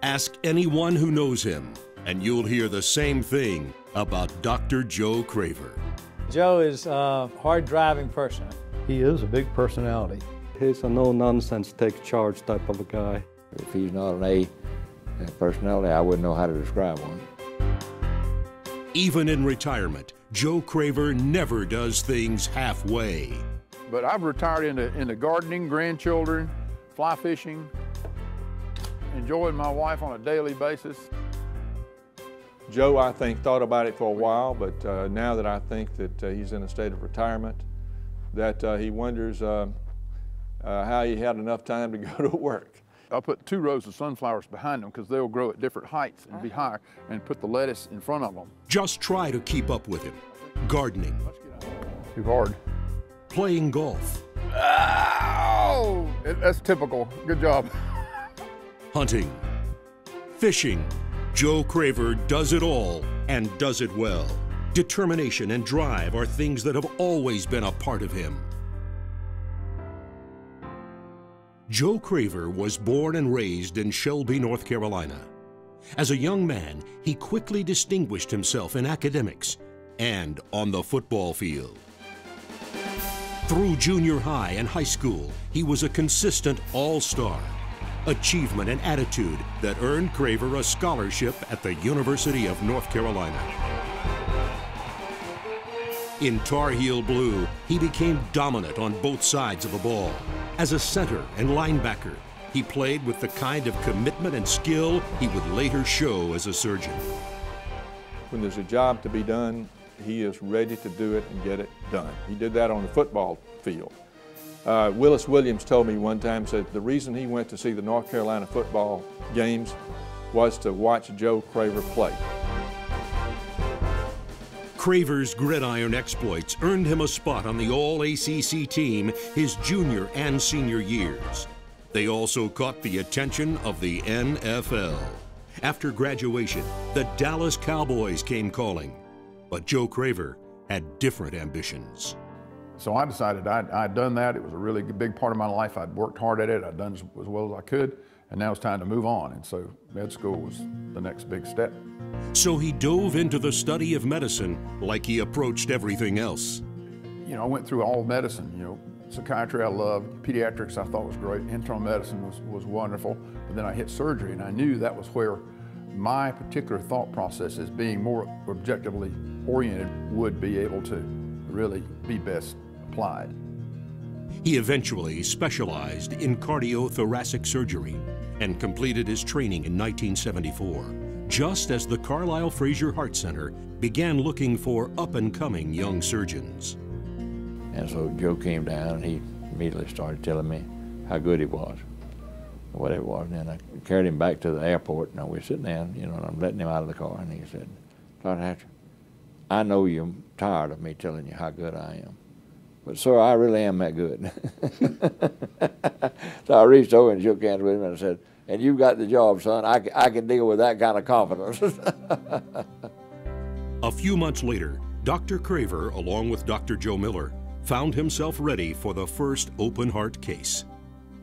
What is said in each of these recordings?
Ask anyone who knows him, and you'll hear the same thing about Dr. Joe Craver. Joe is a hard-driving person. He is a big personality. He's a no-nonsense, take charge type of a guy. If he's not an A personality, I wouldn't know how to describe one. Even in retirement, Joe Craver never does things halfway. But I've retired into gardening, grandchildren, fly fishing, enjoying my wife on a daily basis. Joe, I think, thought about it for a while, but now that I think that he's in a state of retirement, that he wonders how he had enough time to go to work. I'll put 2 rows of sunflowers behind them because they'll grow at different heights and be higher, and put the lettuce in front of them. Just try to keep up with him. Gardening. Too hard. Playing golf. Oh, that's typical. Good job. Hunting. Fishing. Joe Craver does it all and does it well. Determination and drive are things that have always been a part of him. Joe Craver was born and raised in Shelby, North Carolina. As a young man, he quickly distinguished himself in academics and on the football field. Through junior high and high school, he was a consistent all-star. Achievement and attitude that earned Craver a scholarship at the University of North Carolina. In Tar Heel blue, he became dominant on both sides of the ball. As a center and linebacker, he played with the kind of commitment and skill he would later show as a surgeon. When there's a job to be done, he is ready to do it and get it done. He did that on the football field. Willis Williams told me one time, said the reason he went to see the North Carolina football games was to watch Joe Craver play. Craver's gridiron exploits earned him a spot on the All-ACC team his junior and senior years. They also caught the attention of the NFL. After graduation, the Dallas Cowboys came calling, but Joe Craver had different ambitions. So I decided I'd done that. It was a really big part of my life. I'd worked hard at it. I'd done as well as I could, and now it's time to move on. And so med school was the next big step. So he dove into the study of medicine like he approached everything else. You know, I went through all medicine, you know, psychiatry I loved, pediatrics I thought was great, internal medicine was wonderful, but then I hit surgery and I knew that was where my particular thought processes, being more objectively oriented, would be able to really be best applied. He eventually specialized in cardiothoracic surgery and completed his training in 1974. Just as the Carlisle Fraser Heart Center began looking for up-and-coming young surgeons. And so Joe came down and he immediately started telling me how good he was, what it was. And then I carried him back to the airport, and we were sitting down, you know, and I'm letting him out of the car, and he said, Dr. Hatcher, I know you're tired of me telling you how good I am, but sir, I really am that good. So I reached over and shook hands with him and I said, and you've got the job, son. I can deal with that kind of confidence. A few months later, Dr. Craver, along with Dr. Joe Miller, found himself ready for the first open heart case.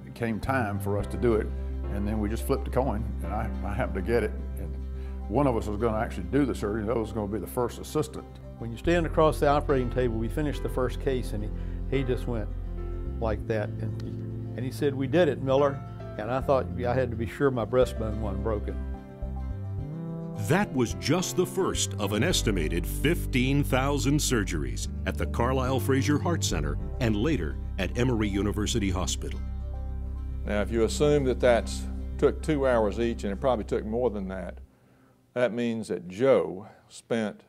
It came time for us to do it, and then we just flipped a coin, and I happened to get it. And one of us was going to actually do the surgery, the other was going to be the first assistant. When you stand across the operating table, we finished the first case, and he just went like that. And he said, we did it, Miller. And I thought I had to be sure my breastbone wasn't broken. That was just the first of an estimated 15,000 surgeries at the Carlisle Fraser Heart Center and later at Emory University Hospital. Now, if you assume that took 2 hours each, and it probably took more than that, that means that Joe spent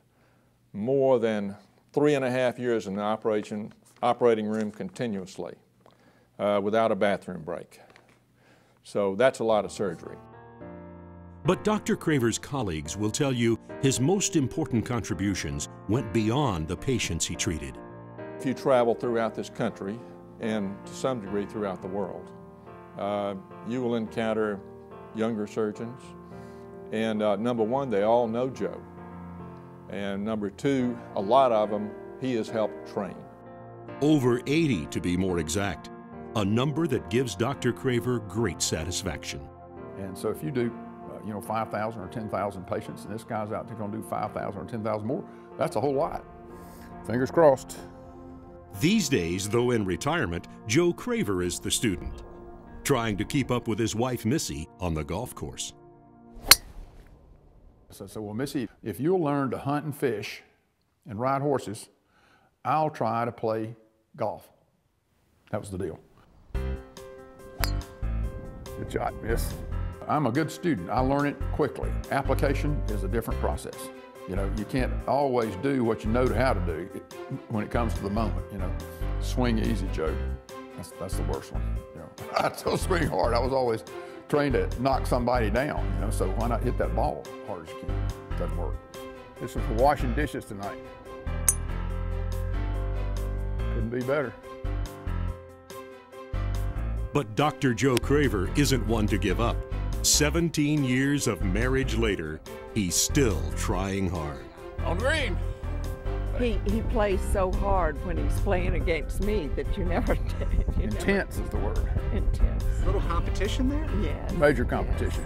more than 3.5 years in the operating room continuously without a bathroom break. So that's a lot of surgery. But Dr. Craver's colleagues will tell you his most important contributions went beyond the patients he treated. If you travel throughout this country and to some degree throughout the world, you will encounter younger surgeons. And number one, they all know Joe. And number two, a lot of them he has helped train. Over 80 to be more exact, a number that gives Dr. Craver great satisfaction. And so if you do you know, 5,000 or 10,000 patients, and this guy's out there going to do 5,000 or 10,000 more. That's a whole lot. Fingers crossed. These days, though in retirement, Joe Craver is the student, trying to keep up with his wife, Missy, on the golf course. So I said, well, Missy, if you'll learn to hunt and fish and ride horses, I'll try to play golf. That was the deal. Good shot, miss. I'm a good student. I learn it quickly. Application is a different process. You know, you can't always do what you know how to do when it comes to the moment, you know. Swing easy, Joe. That's the worst one. You know, I still swing hard. I was always trained to knock somebody down, you know, so why not hit that ball as hard as you can? Doesn't work. This is for washing dishes tonight. Couldn't be better. But Dr. Joe Craver isn't one to give up. 17 years of marriage later, he's still trying hard. On green. He plays so hard when he's playing against me that you never did. Intense is the word. Intense. A little competition there? Yes. Major competition.